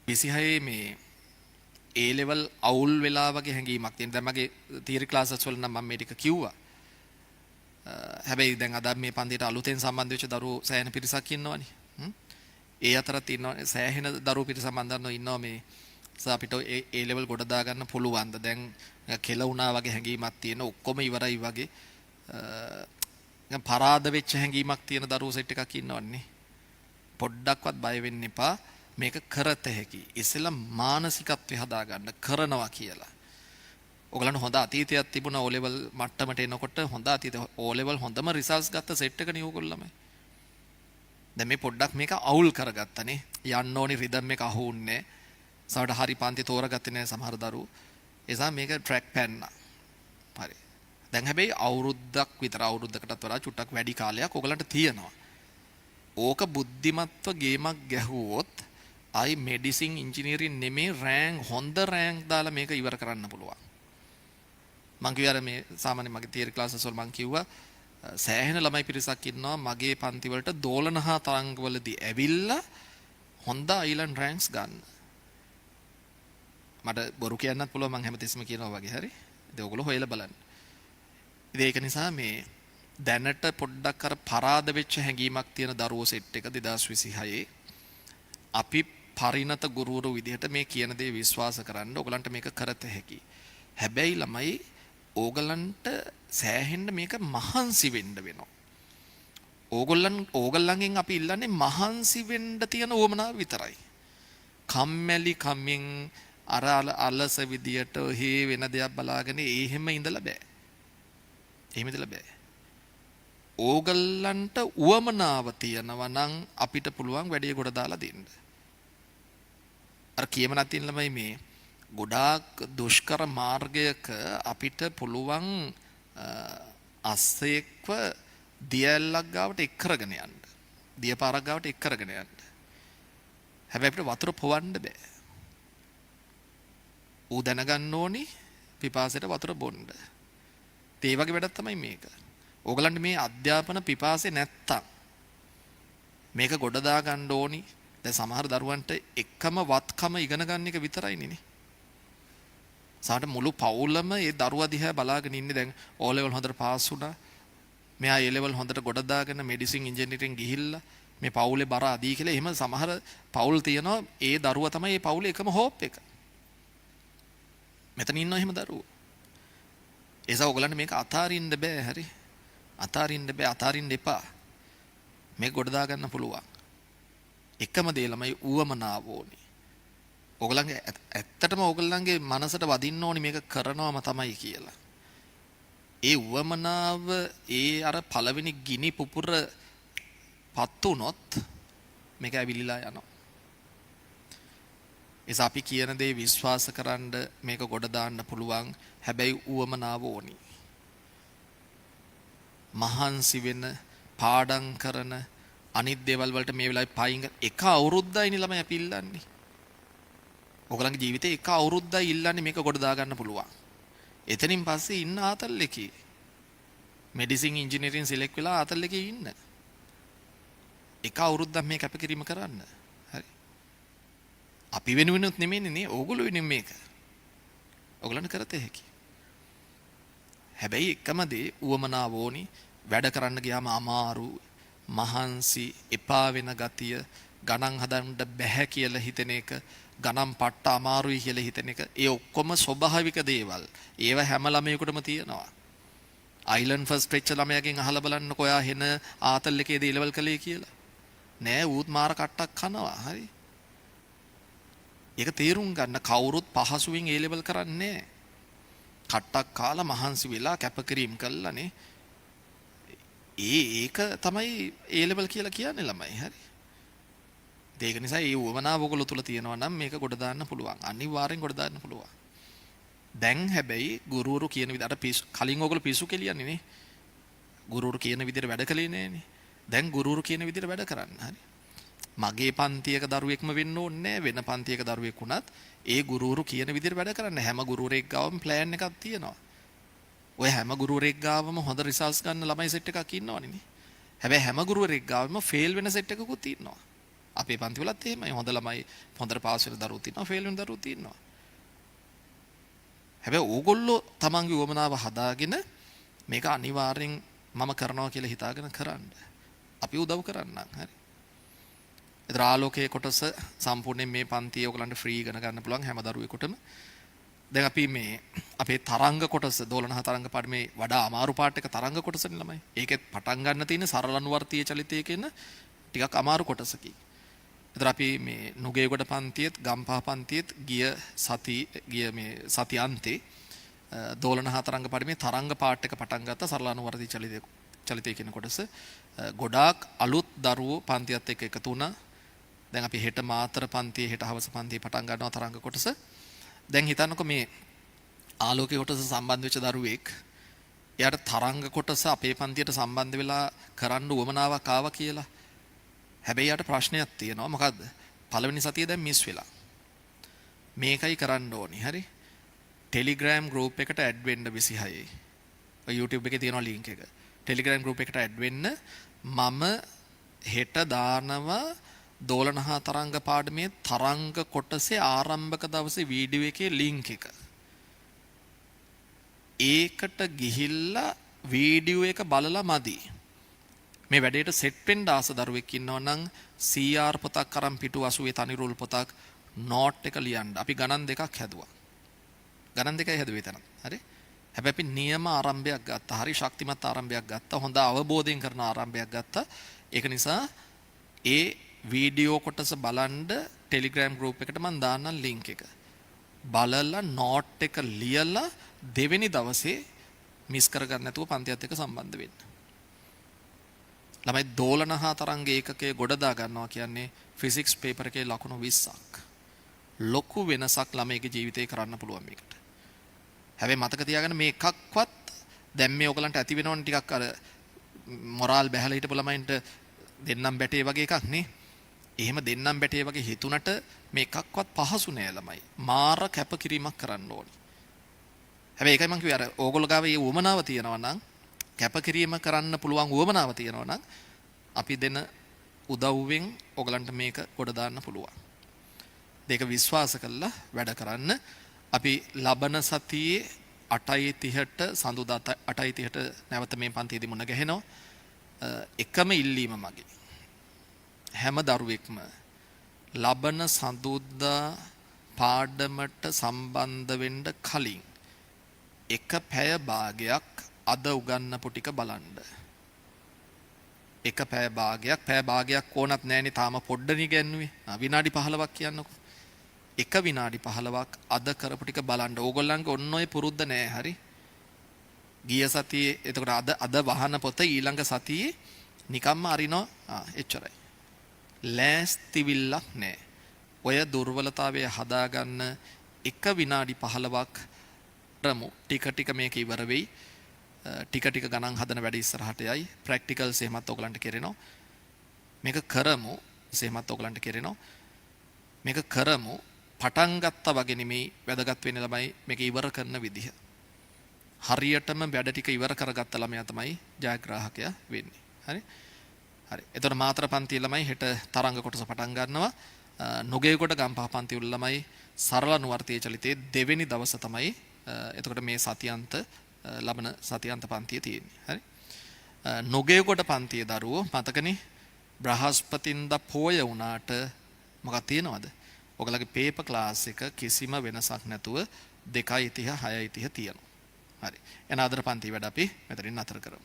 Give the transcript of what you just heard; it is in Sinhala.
26 මේ A level අවුල් වෙලා වගේ හැඟීමක් තියෙන. දැන් මගේ තියරි ක්ලාසස් වල නම් මම මේ ටික කිව්වා. හැබැයි දැන් අද මේ පන්තියට අලුතෙන් සම්බන්ධ වෙච්ච දරුවෝ සෑහෙන පිරිසක් ඉන්නවනේ. ඒ අතරත් ඉන්නවා සෑහෙන දරුවෝ පිරිස මන් දන්නවා ඉන්නවා මේ අපිට A level ගොඩ දා ගන්න පුළුවන්ද? දැන් කෙල වුණා වගේ හැඟීමක් තියෙන ඔක්කොම ඉවරයි වගේ පරාද වෙච්ච හැඟීමක් තියෙන දරුවෝ සෙට් එකක් ඉන්නවන්නේ. පොඩ්ඩක්වත් බය වෙන්න එපා. මේක කරත හැකි. ඉස්සෙල්ලා මානසිකත්වය හදාගන්න කරනවා කියලා. ඔයගලන්ට හොඳ අතීතයක් තිබුණා O level මට්ටමට එනකොට හොඳ අතීත O level හොඳම රිසල්ට්ස් ගත්ත සෙට් එකනේ ඕගොල්ලෝම. දැන් මේ පොඩ්ඩක් මේක අවුල් කරගත්තනේ. යන්න ඕනි රිද්ම් එක අහුන්නේ. සමහරට හරි පන්ති තෝරගත්තේ නැහැ සමහර දරුවෝ. ඒ නිසා මේක ට්‍රැක් පැන්නා. හරි. දැන් හැබැයි අවුරුද්දක් විතර අවුරුද්දකටත් වඩා චුට්ටක් වැඩි කාලයක් ඔයගලන්ට තියෙනවා. ඕක බුද්ධිමත්ව ගේමක් ගැහුවොත් ආයි මෙඩිසින් ඉංජිනේරින් නෙමේ රෑන්ක් හොඳ රෑන්ක් දාලා මේක ඉවර කරන්න පුළුවන්. මං කිව්වා මේ සාමාන්‍ය මගේ තියරි ක්ලාසස් වල මං කිව්වා සෑහෙන ළමයි පිරිසක් ඉන්නවා මගේ පන්ති වලට දෝලන හා තරංග වලදී ඇවිල්ලා හොඳ අයිලන්ඩ් රෑන්ක්ස් ගන්න. මට බොරු කියන්නත් පුළුවන් මං හැමතිස්සෙම කියනවා වගේ හරි. ඉතින් ඔයගොල්ලෝ හොයලා බලන්න. ඉතින් ඒක නිසා මේ දැනට පොඩ්ඩක් අර පරාද වෙච්ච හැඟීමක් තියෙන දරුවෝ සෙට් එක 2026 අපි පරිණත ගුරුවරු විදිහට මේ කියන දේ විශ්වාස කරන්න ඕගලන්ට මේක කරත හැකි. හැබැයි ළමයි ඕගලන්ට සෑහෙන්න මේක මහන්සි වෙන්න වෙනවා. ඕගොල්ලන්ගෙන් අපි ඉල්ලන්නේ මහන්සි වෙන්න තියෙන උවමනාව විතරයි. කම්මැලි කමින් අර අලස විදියට හේ වෙන දෙයක් බලාගෙන එහෙම ඉඳලා බෑ. එහෙම ඉඳලා බෑ. ඕගොල්ලන්ට උවමනාව තියනවා නම් අපිට පුළුවන් වැඩේ ගොඩ දාලා දෙන්න. අර කියමනක් තියෙන ළමයි මේ ගොඩාක් දුෂ්කර මාර්ගයක අපිට පුළුවන් අස්සෙක්ව දියැලක් ගාවට එක් කරගෙන යන්න. දිය පාරක් ගාවට එක් කරගෙන යන්න. හැබැයි අපිට වතුර පොවන්න බෑ. ඌ දැනගන්න ඕනි පිපාසයට වතුර බොන්න. ඒ වගේ වැඩක් තමයි මේක. ඕගලන්ට මේ අධ්‍යාපන පිපාසය නැත්තම් මේක ගොඩ දා ගන්න ඕනි. දැන් සමහර දරුවන්ට එකම වත්කම ඉගෙන ගන්න එක විතරයිනේ නේ. සමහරට මුළු පවුලම ඒ දරුවා දිහා බලාගෙන ඉන්නේ දැන් O level හොඳට පාස් වුණා. මෙයා A level හොඳට ගොඩ දාගෙන මෙඩිසින් ඉංජිනේරින් ගිහිල්ලා මේ පවුලේ බර අදී කියලා එහෙම සමහර පවුල් තියෙනවා ඒ දරුවා තමයි ඒ පවුලේ එකම හෝප් එක. මෙතන ඉන්නවා එහෙම දරුවෝ. ඒසාව ඔයගලන්ට මේක අතාරින්න බෑ හරි. අතාරින්න බෑ අතාරින්න එපා. මේක ගොඩ දා ගන්න පුළුවන්. එකම දේ ළමයි උවමනාව ඕනි. ඔයගලන්ගේ ඇත්තටම ඔයගලන්ගේ මනසට වදින්න ඕනි මේක කරනවම තමයි කියලා. ඒ උවමනාව ඒ අර පළවෙනි ගිනි පුපුර පත් වුණොත් මේක ඇවිලිලා යනවා. ඒස අපි කියන දේ විශ්වාස කරන්න මේක ගොඩ දාන්න පුළුවන්. හැබැයි උවමනාව ඕනි. මහන්සි වෙන පාඩම් කරන අනිත් දේවල් වලට මේ වෙලාවේ පයින් එක අවුරුද්දයිනේ ළමයි අපි ඉල්ලන්නේ. ඔයගලන්ගේ ජීවිතේ එක අවුරුද්දයි ඉල්ලන්නේ මේක ගොඩ දා ගන්න පුළුවන්. එතනින් පස්සේ ඉන්න ආතල් එකේ මෙඩිසින් ඉංජිනේරින් සිලෙක්ට් වෙලා ආතල් එකේ ඉන්න. එක අවුරුද්දක් මේ කැපකිරීම කරන්න. හරි. අපි වෙනුවෙනුත් නෙමෙයිනේ නේ ඕගොල්ලෝ වෙනුවෙන් මේක. ඔයගලන්ට කරත හැකි. හැබැයි එකම දේ උවමනාව ඕනි. වැඩ කරන්න ගියාම අමාරු මහන්සි එපා වෙන ගතිය ගණන් හදන්න බැහැ කියලා හිතෙන එක ගණන් පට්ට අමාරුයි කියලා හිතෙන එක ඒ ඔක්කොම ස්වභාවික දේවල්. ඒව හැම ළමයෙකුටම තියෙනවා. අයිලන්ඩ් ෆස්ට් වෙච්ච ළමයාගෙන් අහලා බලන්න කොයා හෙන ආතල් එකේ දී ලෙවල් කළේ කියලා. නෑ ඌත් මාර කට්ටක් කනවා. හරි. ඒක තේරුම් ගන්න කවුරුත් පහසුවෙන් ඒ ලෙවල් කරන්නේ නෑ. කට්ටක් කාලා මහන්සි වෙලා කැපකිරීම කළානේ. ඒක තමයි ඒ ලෙවල් කියලා කියන්නේ ළමයි. හරි. ඒක නිසා ඒ උවමනාව ඔයගොල්ලෝ තුල තියෙනවා නම් මේක ගොඩ දාන්න පුළුවන්. අනිවාර්යෙන් ගොඩ දාන්න පුළුවන්. දැන් හැබැයි ගුරුවරු කියන විදිහට කලින් ඔයගොල්ලෝ පිස්සු කෙලියන්නේ නේ. ගුරුවරු කියන විදිහට වැඩ කළේ නෑනේ. දැන් ගුරුවරු කියන විදිහට වැඩ කරන්න. හරි. මගේ පන්තියක දරුවෙක්ම වෙන්න ඕනේ වෙන පන්තියක දරුවෙක් වුණත් ඒ ගුරුවරු කියන විදිහට වැඩ කරන්න. හැම ගුරුවරයෙක් ගාවම ප්ලෑන් එකක් තියෙනවා. ඔය හැම ගුරුවරයෙක් ගාවම හොඳ රිසල්ට්ස් ගන්න ළමයි සෙට් එකක් ඉන්නවනේ නේ. හැබැයි හැම ගුරුවරයෙක් ගාවම ෆේල් වෙන සෙට් එකකුත් ඉන්නවා. අපේ පන්තිවලත් එහෙමයි. හොඳ ළමයි හොඳට පාස් වෙන දරුවෝ ඉන්නවා, ෆේල් වෙන දරුවෝ ඉන්නවා. හැබැයි ඕගොල්ලෝ තමන්ගේ උවමනාව හදාගෙන මේක අනිවාර්යෙන් මම කරනවා කියලා හිතාගෙන කරන්න. අපි උදව් කරන්නම්. හරි. ඒතර ආලෝකයේ කොටස සම්පූර්ණයෙන් මේ පන්තියේ ඔයගලන්ට ෆ්‍රී ඉගෙන ගන්න පුළුවන් හැම දරුවෙකුටම. දැන් අපි මේ අපේ තරංග කොටස දෝලන තරංග පාඩමේ වඩා අමාරු පාඩ එක තරංග කොටසනේ ළමයි. ඒකෙත් පටන් ගන්න තියෙන සරල අනුවර්තීය චලිතය කියන ටිකක් අමාරු කොටසකි. ඒතර අපි මේ නුගේගොඩ පන්තියෙත් ගම්පහ පන්තියෙත් ගිය සති අන්තේ දෝලන තරංග පාඩමේ තරංග පාඩ එක පටන් ගත්ත සරල අනුවර්තීය චලිතය කියන කොටස. ගොඩාක් අලුත් දරුවෝ පන්තියත් එක්ක එකතු වුණා. දැන් අපි හෙට මාතර පන්තියේ හෙට හවස පන්තියේ පටන් ගන්නවා තරංග කොටස. දැන් හිතන්නකෝ මේ ආලෝකයේ කොටස සම්බන්ධ වෙච්ච දරුවෙක් එයාට තරංග කොටස අපේ පන්තියට සම්බන්ධ වෙලා කරන්න උවමනාවක් ආවා කියලා. හැබැයි යාට ප්‍රශ්නයක් තියෙනවා. මොකද්ද? පළවෙනි සතියේ දැන් මිස් වෙලා. මේකයි කරන්න ඕනි. හරි. Telegram group එකට add වෙන්න 26යි. ඔය YouTube එකේ තියෙනවා link එක. Telegram group එකට add වෙන්න මම හෙට දානවා දෝලනහා තරංග පාඩමේ තරංග කොටසේ ආරම්භක දවසේ වීඩියෝ එකේ link එක. ඒකට ගිහිල්ලා වීඩියෝ එක බලලා මදි. මේ වැඩේට සෙට් වෙන්න ආස දරුවෙක් ඉන්නවා නම් CR පොතක් අරන් පිටු 80 තනිරුල් පොතක් නෝට් එක ලියන්න. අපි ගණන් දෙකක් හැදුවා. ගණන් දෙකයි හැදුවේ එතන. හරි? හැබැයි අපි නියම ආරම්භයක් ගත්තා. හරි ශක්තිමත් ආරම්භයක් ගත්තා. හොඳ අවබෝධයෙන් කරන ආරම්භයක් ගත්තා. ඒක නිසා ඒ වීඩියෝ කොටස බලන්න Telegram group එකට මම දාන්නම් link එක. බලලා නෝට් එක ලියලා දෙවෙනි දවසේ මිස් කරගන්න නැතුව පන්තියත් එක්ක සම්බන්ධ වෙන්න. ළමයි දෝලනහා තරංග ඒකකයේ ගොඩ දා ගන්නවා කියන්නේ ෆිසික්ස් පේපර් එකේ ලකුණු 20ක්. ලොකු වෙනසක් ළමයිගේ ජීවිතේ කරන්න පුළුවන් මේකට. හැබැයි මතක තියාගන්න මේ එකක්වත් දැන් මේ ඔයගලන්ට ඇති වෙනවනේ ටිකක් අර මොරාල් බැහැලා හිටපු ළමයින්ට දෙන්නම් බැටේ වගේ එකක් නේ. එහෙම දෙන්නම් බැටේ වගේ හිතුණට මේ එකක්වත් පහසු නෑ ළමයි. මාර කැපකිරීමක් කරන්න ඕනි. හැබැයි ඒකයි මම කිව්වේ අර ඕගොල්ලෝ ගාව මේ උවමනාව තියෙනවා නම් කැපකිරීම කරන්න පුළුවන් උවමනාව තියෙනවා නම් අපි දෙන උදව්වෙන් ඔයගලන්ට මේක කොට දාන්න පුළුවන්. දෙක විශ්වාස කළා වැඩ කරන්න. අපි ලබන සතියේ 8:30ට සඳුදා 8:30ට නැවත මේ පන්තියේදී මුණ ගැහෙනවා. එකම ඉල්ලීම මගේ. හැම දරුවෙක්ම ලබන සඳුදා පාඩමට සම්බන්ධ වෙන්න කලින් එක පැය භාගයක් අද උගන්නපු ටික බලන්න. එක පැය භාගයක් ඕනත් නෑනේ තාම පොඩ්ඩනේ ඉගෙනුවේ. විනාඩි 15ක් කියන්නකෝ. එක විනාඩි 15ක් අද කරපු ටික බලන්න. ඕගොල්ලන්ගේ ඔන්න ඔය පුරුද්ද නෑ හරි. ගිය සතියේ එතකොට අද වහන පොත ඊළඟ සතියේ නිකම්ම අරිනවා. එච්චරයි. ලෑස්තිවිල්ලක් නෑ. ඔය දුර්වලතාවය හදාගන්න එක විනාඩි 15ක් රමු. ටික ටික මේක ඉවර වෙයි. ටික ටික ගණන් හදන වැඩ ඉස්සරහට යයි. ප්‍රැක්ටිකල්ස් එහෙමත් ඔයගලන්ට කරනවා. මේක කරමු. එහෙමත් ඔයගලන්ට කරනවා. මේක කරමු. පටන් ගත්තා වගේ නෙමෙයි වැදගත් වෙන්නේ ළමයි මේක ඉවර කරන විදිහ. හරියටම වැඩ ටික ඉවර කරගත්ත ළමයා තමයි ජයග්‍රාහකයා වෙන්නේ. හරි? හරි. එතකොට මාතර පන්තියේ ළමයි හෙට තරංග කොටස පටන් ගන්නවා. නොගේගොඩ ගම්පහ පන්ති වල ළමයි සරල අනුවර්තීය චලිතයේ දෙවෙනි දවස තමයි එතකොට මේ සතියන්ත ලබන සතියන්ත පන්තිය තියෙන්නේ. හරි? නොගේගොඩ පන්තියේ දරුවෝ මතකනේ බ්‍රහස්පතින්දා පෝය වුණාට මොකක්ද තියෙනවද? ඔයගලගේ පේපර් ක්ලාස් එක කිසිම වෙනසක් නැතුව 2:30 6:30 තියෙනවා. හරි. එහෙනම් අදට පන්ති වැඩ අපි මෙතනින් නතර කරමු.